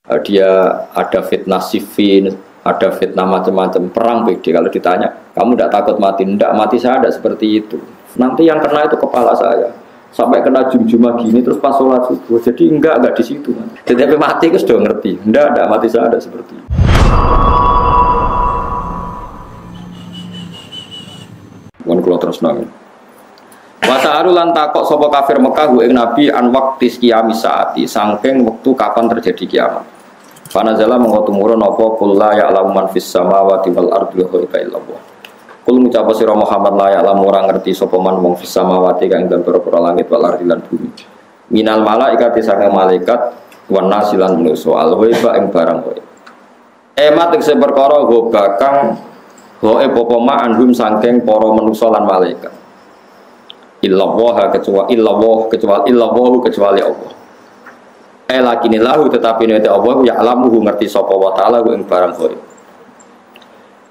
Dia ada fitnah Siffin, ada fitnah macam-macam perang PD. Kalau ditanya, kamu tidak takut mati? Tidak, mati saya ada seperti itu. Nanti yang kena itu kepala saya, sampai kena jum-jumah gini terus pas sholat subuh. Jadi enggak di situ. Tetapi mati itu sudah ngerti. Enggak mati saya ada seperti itu. Mohon kalau terus nangis. Wasa'aru lan takok sapa kafir Mekah ing Nabi an waqtis qiyamis saati saking wektu kapan terjadi kiamat. Fanazala mengko tumurun apa kul la ya'lamu man fis samawati wal ardi ghaiba illallah. Kul ngucap sira Muhammad la ya'lamu ora ngerti sapa man wong fis samawati kang ing pira-pira langit wal ardi lan bumi. Minal malaikati saking malaikat wan nasilan manusa al ghaiba ing barang ghaib. Emat sing perkara go bakang ghaib apa ma anhum saking para manusa lan malaikat. Illallah kecuali Allah. Lakinilahu tetapi nek Allah ya alamuhu ngerti sapa wa taala ing barang ghaib.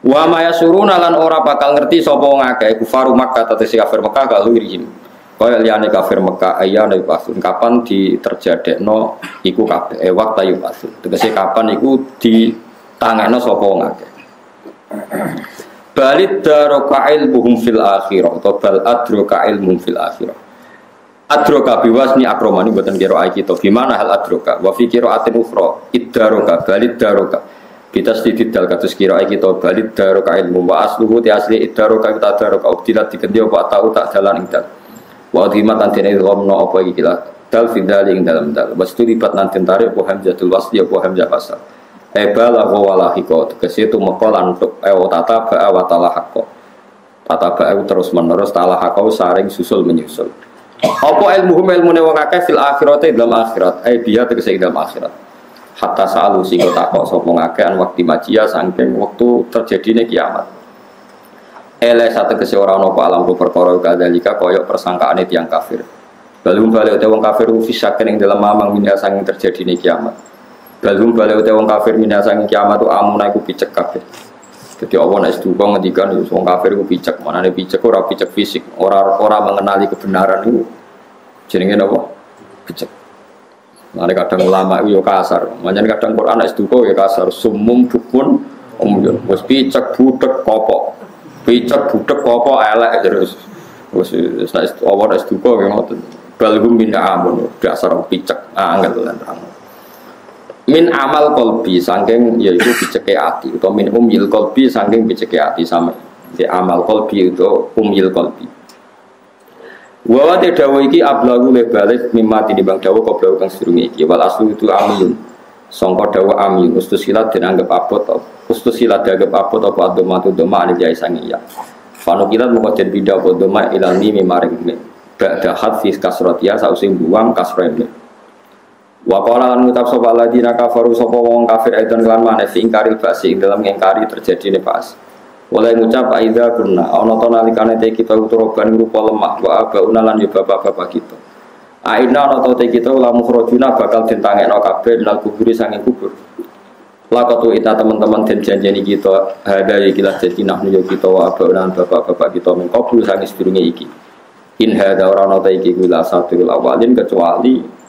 Wa ma yasuruna lan ora bakal ngerti sapa wong akeh kufaru Makkah tetesi kafir Mekah kalau irihim. Kaya liyane kafir Mekah ayana pasun kapan diterjadekno iku kabeh waqta yupasun. Tegese kapan iku ditangekno sapa wong akeh. Balid daroka ilmuhum fil akhirah atau bal adroka ilmuhum fil akhirah. Adroka biwasni akromani buatan kiro kita. Gimana hal adroka? Wa fi kiro atin ukhra iddaroka balid daroka. Kita sedikit dal katus kiro kita balid daroka ilmu wa asluhu ti asli iddaroka kita daroka ubdilat dikendi apa tahu tak jalan ing dal. Wa dhimat antene ghamno apa iki kila dal fidali ing dalam dal. Wastu lipat nanti tarik apa hamzatul wasli apa hamzah fasal. Balagha walahiko tegese itu mekolan untuk tata ba'a wa talahaqo tata ba'a terus menerus talahaqo saring susul menyusul apa ilmuhum ilmune wong akeh fil akhirate dalam akhirat biya tegese dalam akhirat hatta sa'alu sing takok sapa ngakeh an wekti majia saking wektu terjadine kiamat sategese ora ana apa alam perkara kadalika kaya persangkaane tiyang kafir balum balik wong kafir fisaken ing dalam mamang minha saking terjadine kiamat. Balum balik wong kafir minasang kiamat tu amuna iku picek kabeh. Dadi Allah nek sedukung ngendikan wong kafir iku picek, manane picek ora picek fisik, ora mengenali kebenaran iku. Jenenge napa? Picek. Mane kadang ulama iku yo kasar, manjen kadang Quran nek sedukung ya kasar, sumum bukun umyun. Wis picek budek kopok. Picek budek kopok elek terus. Wis nek Allah nek sedukung ya ngoten. Balhum min amun, dasar picek angel lan terang. Min amal kolbi saking yaitu biceke ati atau min umil kolbi saking biceke ati sama di amal kolbi itu umil kolbi. Wa te dawa iki ablagu le balik mimati di bang dawa koblau kang sedurunge iki wal aslu itu amiyun sangka dawa amiyun ustusilat den anggap abot ustusilat dianggap abot apa adoma tu doma ane jai sangiya fanukilat moko den bidah apa doma ilani mimaring me ba'da hadfis kasrotia sausing buang kasroene. Wa qala lan ngucap sapa ladina kafaru sapa wong kafir aidan lan maneh ingkari basi ing dalam ngingkari terjadine pas. Oleh ngucap aida kunna ana to nalikane te kita uturoban rupa lemah wa abauna lan yo bapak-bapak kita. Aina ana to te kita lamu khrajuna bakal ditangekno kabeh nal kuburi sange kubur. Lakatu ita teman-teman den janjeni kita hada iki lah dadi nahnu yo kita wa abauna bapak-bapak kita mengkobul sange sedurunge iki. In hada ora ana te iki kula satu awalin kecuali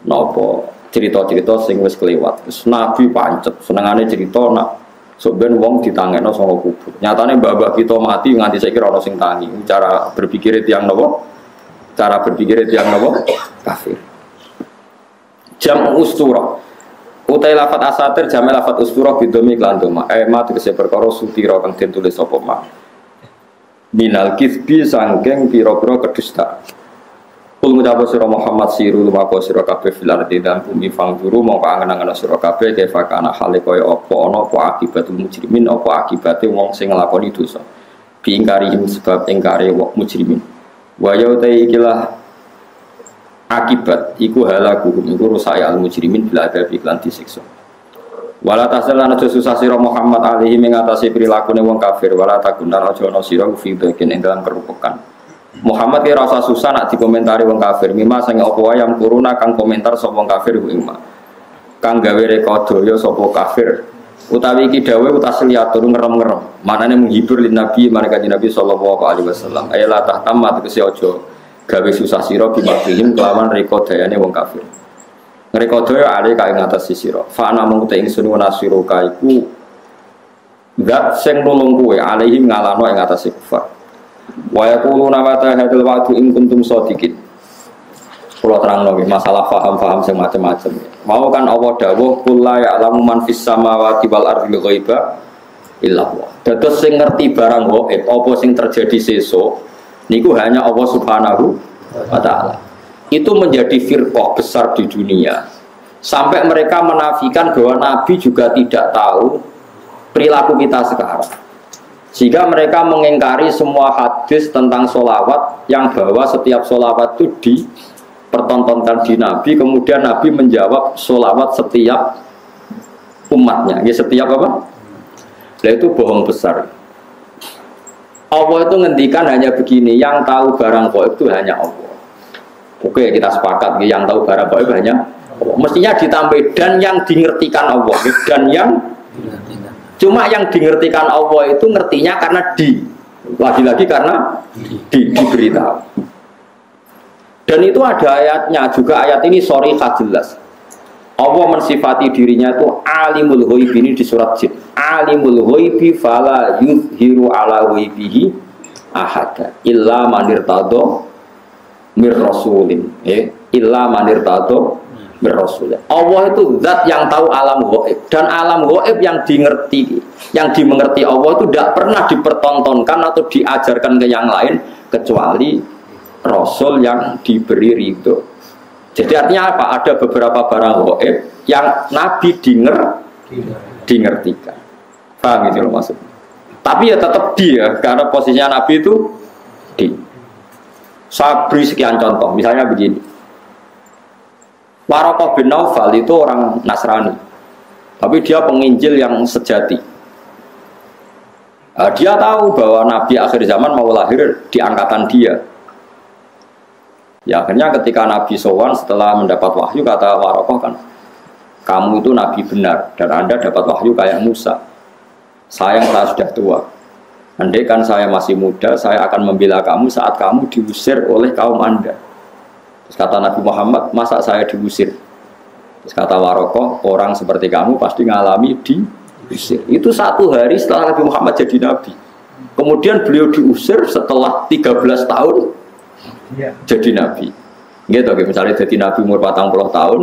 nopo cerita-cerita sing wis kelewat. Nabi pancet senengane cerita nak sok ben wong ditangekno saka kubur. Nyatane mbah-mbah kita mati nganti saiki ora ono sing tangi. Cara berpikir tiyang napa? Cara berpikir tiyang napa? Kafir. Jam ustura. Utai lafat asatir jam lafat ustura bidomi lan doma. Mat kese perkara sutira kang den tulis sapa mak. Minal kisbi sangking pira-pira kedustaan. Kul ngucap sira Muhammad siru lumako sira kabeh fil ardi dan bumi fangduru mongko angen-angen sira kabeh kefa kana hale kaya apa ana apa akibatul mujrimin apa akibate wong sing nglakoni dosa bi ingkarihim sebab ingkare wong mujrimin wa ya ta ikilah akibat iku halakuhum iku rusak al mujrimin bila ada iklan disiksa wala tasalana susah sira Muhammad alaihi mengatasi prilakune wong kafir wala takunan aja ana sira fi bagian ing dalam kerupukan Muhammad kira rasa susah nak dikomentari wong kafir. Mima sange apa wae yang kuruna kang komentar sapa wong kafir ku ima. Kang gawe rekodaya sapa kafir. Utawi iki dawuh utasliatur ngerem-ngerem. Manane menghibur lin Nabi marang Kanjeng Nabi sallallahu alaihi wasallam. Ayala tahtamma tegese aja gawe susah sira bimakihim kelawan rekodayane wong kafir. Ngrekodo ya ale kae ngatasi sira. Fa ana mung te ingsun nasiruka iku zat sing nulung kowe alaihim ngalano ing ngatasi kufar. Wa yaquluna mata hadzal wa'du in kuntum shadiqin. Kula terangno masalah paham-paham sing macam-macam. Mau kan Allah dawuh qul la ya'lamu man fis samawati wal ardi ghaiba illa Allah. Dados sing ngerti barang gaib apa sing terjadi sesuk niku hanya Allah Subhanahu wa taala. Itu menjadi firqah besar di dunia sampai mereka menafikan bahwa Nabi juga tidak tahu perilaku kita sekarang, sehingga mereka mengingkari semua hadis tentang sholawat yang bahwa setiap sholawat itu dipertontonkan di Nabi, kemudian Nabi menjawab sholawat setiap umatnya. Ya, setiap apa? Nah, itu bohong besar. Allah itu ngendikan hanya begini, yang tahu barang gaib itu hanya Allah. Oke, kita sepakat yang tahu barang gaib hanya Allah. Mestinya ditambah dan yang dingertikan Allah, dan yang cuma yang dingertikan Allah itu ngertinya karena lagi-lagi karena diberitahu. Dan itu ada ayatnya juga, ayat ini shorihah jelas. Allah mensifati dirinya itu alimul ghaib, ini di surat Jin. Alimul ghaibi fala yuzhiru ala ghaibihi ahada illa man irtadha mir rasulin. Illa man irtadha mir rasulin. Allah itu zat yang tahu alam ghaib, dan alam ghaib yang dimengerti Allah itu tidak pernah dipertontonkan atau diajarkan ke yang lain kecuali rasul yang diberi ridho. Jadi artinya apa? Ada beberapa barang gaib yang Nabi dingertikan. Paham gitu loh maksudnya. Tapi ya tetap dia, karena posisinya Nabi itu di. Saya beri sekian contoh, misalnya begini. Waraqah bin Naufal itu orang Nasrani, tapi dia penginjil yang sejati. Dia tahu bahwa Nabi akhir zaman mau lahir di angkatan dia. Ya, akhirnya ketika Nabi sowan setelah mendapat wahyu, kata Waraqah kan, kamu itu Nabi benar dan Anda dapat wahyu kayak Musa. Sayang saya sudah tua. Andai kan saya masih muda, saya akan membela kamu saat kamu diusir oleh kaum Anda. Terus kata Nabi Muhammad, masa saya diusir? Terus kata Waraqah, orang seperti kamu pasti ngalami diusir. Itu 1 hari setelah Nabi Muhammad jadi Nabi. Kemudian beliau diusir setelah 13 tahun jadi Nabi. Gitu, misalnya jadi Nabi umur 40 tahun,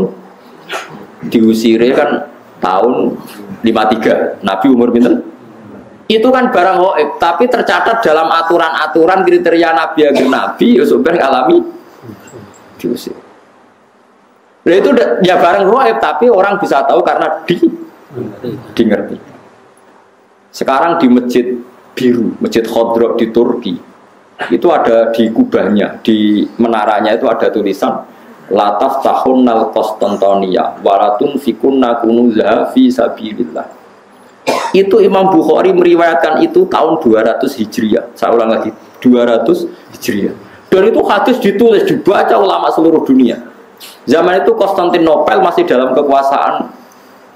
diusire kan tahun 53, Nabi umur pinten? Itu kan barang gaib, tapi tercatat dalam aturan-aturan kriteria Nabi agar Nabi ya sudah alami diusir. Nah itu ya barang gaib, tapi orang bisa tahu karena dingerti. Sekarang di Masjid Biru, Masjid Khodro di Turki, itu ada di kubahnya, di menaranya itu ada tulisan lataf tahun nal Konstantinia walatun fikunna kunuzaha fi sabilillah. Itu Imam Bukhari meriwayatkan itu tahun 200 Hijriah. Saya ulang lagi, 200 Hijriah. Dan itu hadis ditulis, dibaca ulama seluruh dunia. Zaman itu Konstantinopel masih dalam kekuasaan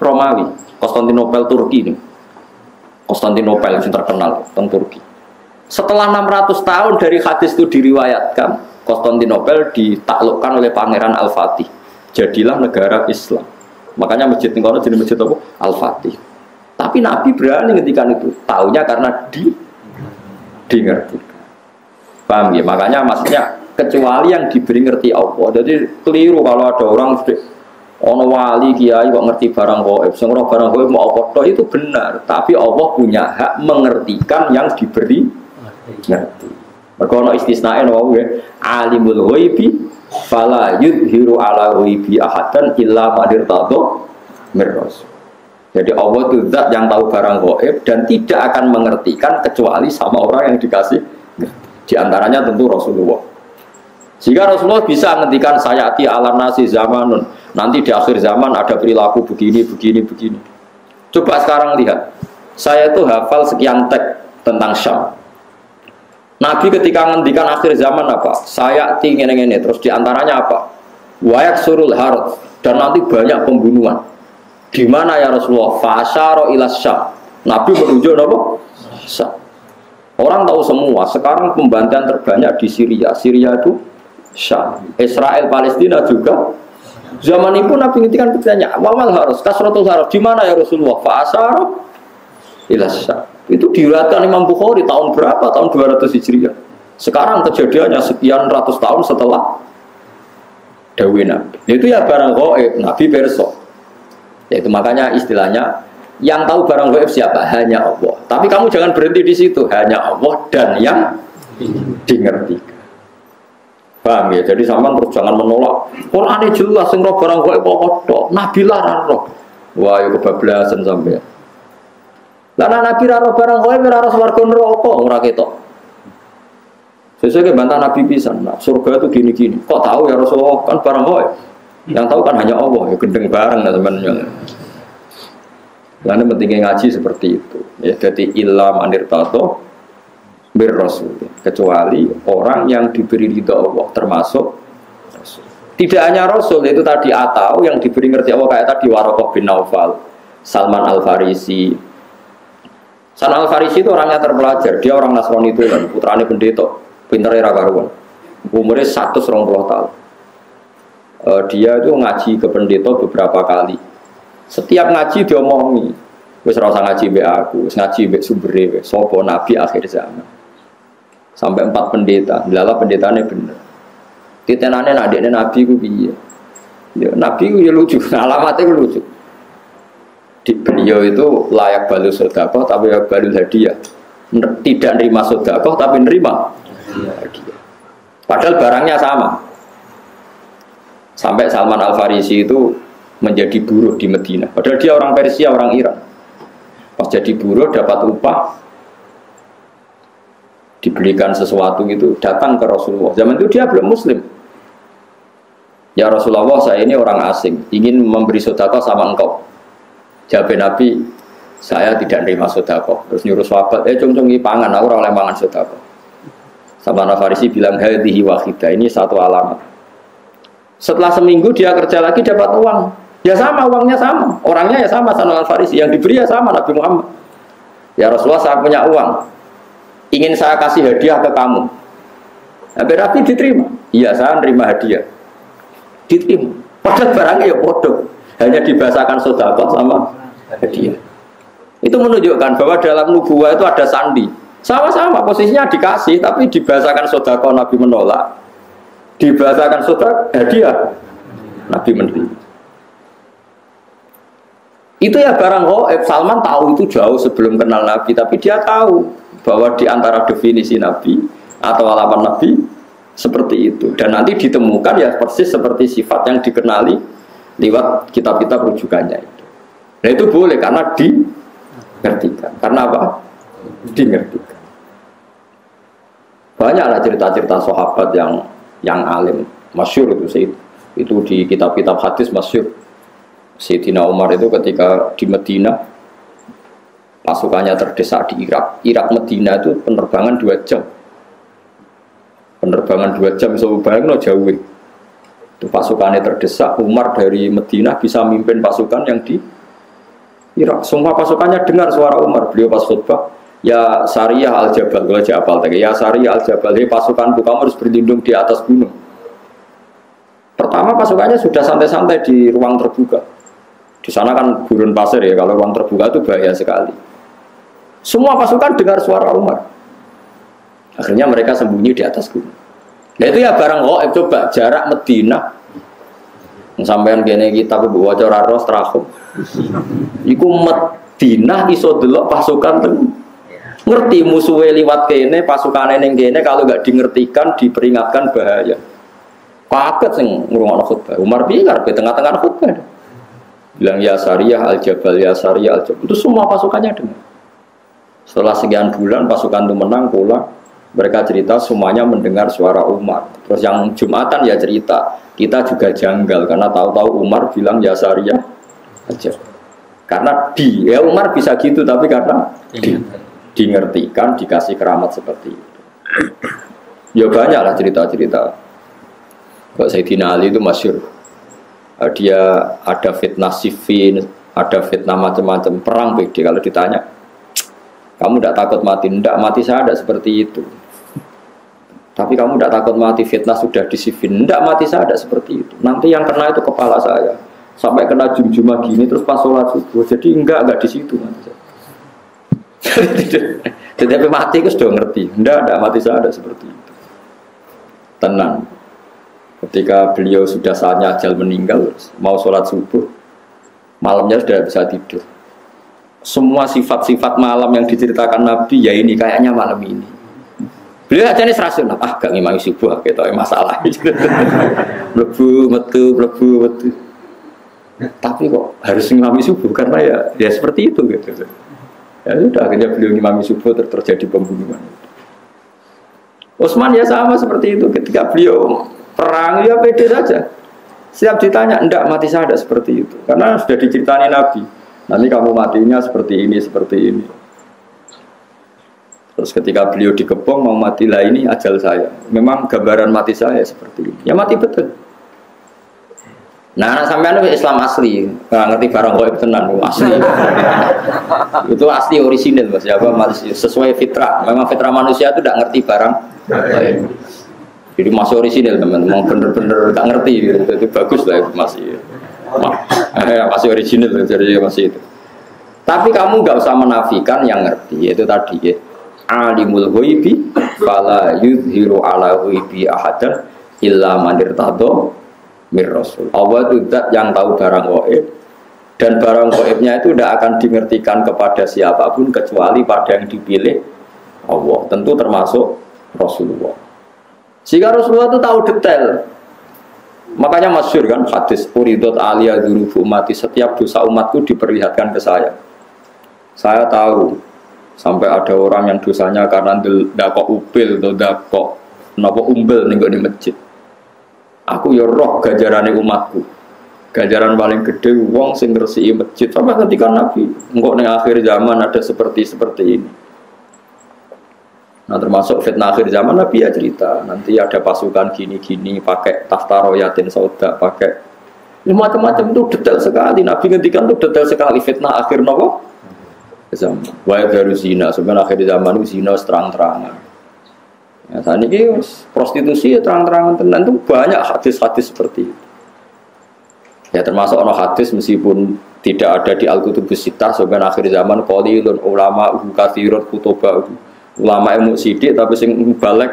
Romawi. Konstantinopel Turki ini. Konstantinopel yang terkenal tentang Turki. Setelah 600 tahun dari hadis itu diriwayatkan, Konstantinopel ditaklukkan oleh Pangeran Al-Fatih. Jadilah negara Islam. Makanya masjid ini jadi masjid apa? Al-Fatih. Tapi Nabi berani ngendikan itu. Taunya karena dingerti. Paham ya? Makanya maksudnya kecuali yang diberi ngerti Allah. Jadi keliru kalau ada orang ono wali kiai kok ngerti barang gaib. Sing ora barang gaib mau apa itu benar. Tapi Allah punya hak mengertikan yang diberi ngerti. Mergo ono istisnae wae ya, alimul ghaibi fala yudhiru ala ghaibi ahadan illa man irtadha mir rasul. Jadi Allah itu zat yang tahu barang gaib dan tidak akan mengertikan kecuali sama orang yang dikasih. Di antaranya tentu Rasulullah. Sehingga Rasulullah bisa menghentikan sayati ala nasi zamanun. Nanti di akhir zaman ada perilaku begini. Coba sekarang lihat. Saya itu hafal sekian teks tentang Syam. Nabi ketika menghentikan akhir zaman apa? Saya ingin ini. Terus di antaranya apa? Wayak surul harut. Dan nanti banyak pembunuhan. Di mana ya Rasulullah? Fasyara ila Syam. Nabi menunjuk apa? Syam. Orang tahu semua. Sekarang pembantaian terbanyak di Syria. Syria itu Syam. Israel Palestina juga Zaman itu Nabi ngintikan bertanya, wamal harus kasratul harus di mana ya Rasulullah? Fa'asar ilasya. Itu diriwayatkan Imam Bukhari tahun berapa? Tahun 200 Hijriah. Sekarang kejadiannya sekian ratus tahun setelah dawuh Nabi. Itu ya barang gaib, Nabi perso. Yaitu makanya istilahnya yang tahu barang gaib siapa? Hanya Allah. Tapi kamu jangan berhenti di situ, hanya Allah dan yang dimengerti. Paham ya? Jadi sampean terus jangan menolak. Qur'ane jelas sing roh barang gaib kok Nabi larang roh. Wah, yo kebablasan sampean. Lah Nabi ra roh barang gaib ora roh swarga neraka ora ketok. Sesuai bantah Nabi pisan. Nah, surga itu gini-gini. Kok tahu ya Rasulullah kan barang gaib. Yang tahu kan hanya Allah. Ya gendeng bareng teman-teman. Lalu pentingnya ngaji seperti itu. Ya, jadi illa manir tato bir-rasul, kecuali orang yang diberi ridha Allah termasuk rasul. Tidak hanya rasul, itu tadi atau yang diberi ngerti Allah kayak tadi Waraqah bin Naufal, Salman Al-Farisi. Salman Al-Farisi itu orangnya terpelajar, dia orang Nasrani itu kan, putrane pendeta, pintere ra karuan. Umurnya 120 tahun. Dia itu ngaji ke pendeta beberapa kali. Setiap ngaji diomongi, wis ora usah ngaji mbek aku, wis ngaji mbek sumbere wis sapa nabi akhir zaman. Sampai 4 pendeta, lala pendetanya bener. Titenane adiknya Nabi ku piye? Ya Nabi ku ya lucu, alamatnya ku lucu. Beliau itu layak balu sedekah tapi layak balu hadiah. Tidak nerima sedekah tapi nerima hadiah. Padahal barangnya sama. Sampai Salman Al-Farisi itu menjadi buruh di Madinah. Padahal dia orang Persia, orang Iran. Pas jadi buruh dapat upah, dibelikan sesuatu gitu, datang ke Rasulullah. Zaman itu dia belum muslim. Ya Rasulullah, saya ini orang asing, ingin memberi sedekah sama engkau. Jawab Nabi, saya tidak nerima sedekah. Terus nyuruh sahabat, cung-cungi pangan, aku ora oleh mangan sedekah. Salman Al-Farisi bilang, hadhihi wahidah, ini satu alamat. Setelah seminggu dia kerja lagi dapat uang. Ya sama, uangnya sama. Orangnya ya sama, Salman Al-Farisi. Yang diberi ya sama, Nabi Muhammad. Ya Rasulullah, saya punya uang. Ingin saya kasih hadiah ke kamu. Nabi diterima. Iya, saya nerima hadiah. Diterima. Padahal barangnya ya bodoh. Hanya dibahasakan sedekah sama hadiah. Itu menunjukkan bahwa dalam nubuwah itu ada sandi. Sama-sama posisinya dikasih, tapi dibahasakan sedekah Nabi menolak. Dibahasakan sedekah hadiah Nabi menerima. Itu ya barang gaib. Salman tahu itu jauh sebelum kenal Nabi, tapi dia tahu bahwa di antara definisi Nabi atau alamat Nabi seperti itu, dan nanti ditemukan ya persis seperti sifat yang dikenali lewat kitab-kitab rujukannya itu. Nah itu boleh karena dimengertikan. Karena apa? Dimengertikan. Banyaklah cerita-cerita sahabat yang alim, masyhur itu di kitab-kitab hadis masyhur. Sayyidina Umar itu ketika di Madinah pasukannya terdesak di Irak. Medina itu penerbangan 2 jam. Penerbangan 2 jam, so bayangno jauh. Itu pasukannya terdesak, Umar dari Madinah bisa mimpin pasukan yang di Irak. Semua pasukannya dengar suara Umar. Beliau pas khutbah, ya Sariyah al-Jabal, gue aja apal tadi. Ya Sariyah al-Jabal, hei pasukanku, kamu harus berlindung di atas gunung. Pertama pasukannya sudah santai-santai di ruang terbuka. Di sana kan gurun pasir ya, kalau ruang terbuka itu bahaya sekali. Semua pasukan dengar suara Umar. Akhirnya mereka sembunyi di atas gunung. Nah itu ya barang gaib. Coba jarak Madinah. Sampean kene kita bawa cara ros terakhir. Iku Madinah iso delok pasukan ten. Ngerti musuhe liwat kene, pasukane ning kene kalau enggak dingertikan, diperingatkan bahaya. Kaget sing ngrungokno khutbah. Umar piye karepe tengah-tengah khutbah. Bilang ya Sariyah al-Jabal, ya Sariyah al-Jabal. Itu semua pasukannya dengar. Setelah sekian bulan pasukan itu menang pulang, mereka cerita semuanya mendengar suara Umar. Terus yang Jumatan ya cerita, kita juga janggal karena tahu-tahu Umar bilang ya Sariyah aja. Karena ya Umar bisa gitu, tapi karena dingertikan, dikasih keramat seperti itu. Ya banyaklah cerita-cerita. Kok Sayyidina Ali itu masyhur. Dia ada fitnah Siffin, ada fitnah macam-macam, perang BD. Kalau ditanya, kamu tidak takut mati? Tidak, mati saya tidak seperti itu. Tapi kamu tidak takut mati, fitnah sudah disifin. Tidak, mati saya tidak seperti itu. Nanti yang kena itu kepala saya. Sampai kena jum-jumah gini terus pas sholat subuh. Jadi enggak di situ mati saya. Jadi mati itu sudah ngerti. Tidak mati saya tidak seperti itu. Tenang. Ketika beliau sudah saatnya ajal meninggal, mau sholat subuh, malamnya sudah bisa tidur. Semua sifat-sifat malam yang diceritakan Nabi, ya ini kayaknya malam ini. Beliau aja nih serasul, gak ngimami subuh, kita masalah. Lebu, metu. Tapi kok harus ngimami subuh karena ya seperti itu gitu. Ya sudah, akhirnya beliau ngimami subuh terjadi pembunuhan. Utsman ya sama seperti itu, ketika beliau perang ya pede saja. Siap ditanya, enggak mati saya ada seperti itu, karena sudah diceritani Nabi. Nanti kamu matinya seperti ini. Terus ketika beliau dikepung mau mati lah, ini ajal saya. Memang gambaran mati saya seperti ini. Ya mati betul. Nah, sampean Islam asli, nggak ngerti barang gaib tenan, asli. Itu asli orisinil Mas. Ya, sesuai fitrah. Memang fitrah manusia itu tidak ngerti barang gaib. Jadi masih orisinil teman-teman, mau bener-bener tak ngerti gitu. Itu bagus lah itu masih. Masih orisinil jadi masih itu. Tapi kamu nggak usah menafikan yang ngerti, yaitu tadi ya. Alimul ghaibi fala yudhiru ala ghaibi ahadan illa man irtadha mir rasul. Allah itu zat yang tahu barang gaib, dan barang gaibnya itu tidak akan dimengertikan kepada siapapun kecuali pada yang dipilih Allah, tentu termasuk Rasulullah. Jika Rasulullah itu tahu detail, makanya masyhur kan hadis uridot aliyah dzunubu ummati, setiap dosa umatku diperlihatkan ke saya. Saya tahu sampai ada orang yang dosanya karena dakok upil atau dakok napa umbel ning di masjid. Aku ya roh ganjarane umatku. Ganjaran paling gede wong sing ngresiki masjid. Sampai ketika Nabi engko ning akhir zaman ada seperti ini. Nah, termasuk fitnah akhir zaman Nabi ya cerita, nanti ada pasukan gini-gini pakai taftaroyatin sauda, pakai macam-macam, itu detail sekali. Nabi ngendikan itu detail sekali fitnah akhir nopo zaman. Wa baru zina, sebenarnya akhir zaman itu zina terang-terangan. Ya, saat ini prostitusi ya terang-terangan tenan, itu banyak hadis-hadis seperti itu. Ya termasuk ono hadis meskipun tidak ada di Al-Kutubus Sittah, sebenarnya akhir zaman qalilun ulama katsirun kutubah. Ulama ilmu sidik tapi sing balik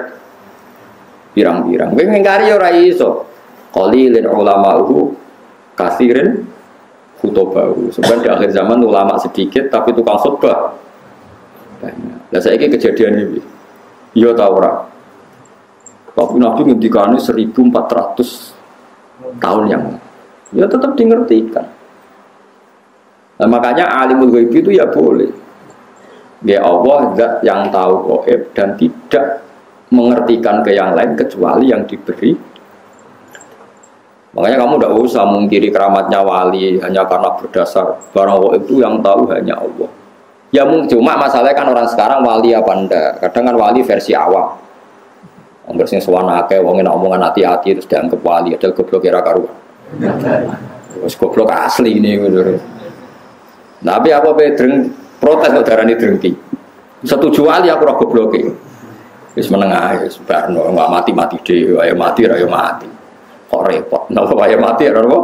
pirang-pirang. Kowe ngingkari ora iso. Qalilun ulama'uhu katsirin khutubahu. Sebenarnya di akhir zaman ulama sedikit tapi tukang khutbah. Lah saiki kejadian iki. Iya ta ora? Tapi Nabi ngendikane 1400 tahun yang ya tetap dimengertikan. Nah, makanya alimul ghaib itu ya boleh. Ya Allah zat yang tahu gaib dan tidak mengertikan ke yang lain kecuali yang diberi. Makanya kamu tidak usah mengkiri keramatnya wali hanya karena berdasar barang gaib itu yang tahu hanya Allah. Ya cuma masalahnya kan orang sekarang wali apa enggak. Kadang kan wali versi awam. Angger sing suwana akeh wong enak omongan hati-hati terus dianggap wali, padahal goblok kira karuan. Wis goblok asli ini ngono. Nah, tapi apa bedreng protes kok darani drengki. Setuju wali aku ora gobloke. Wis meneng ae wis barno enggak mati-mati dhewe, ayo mati ra yo mati. Kok repot. Napa wae mati ora apa?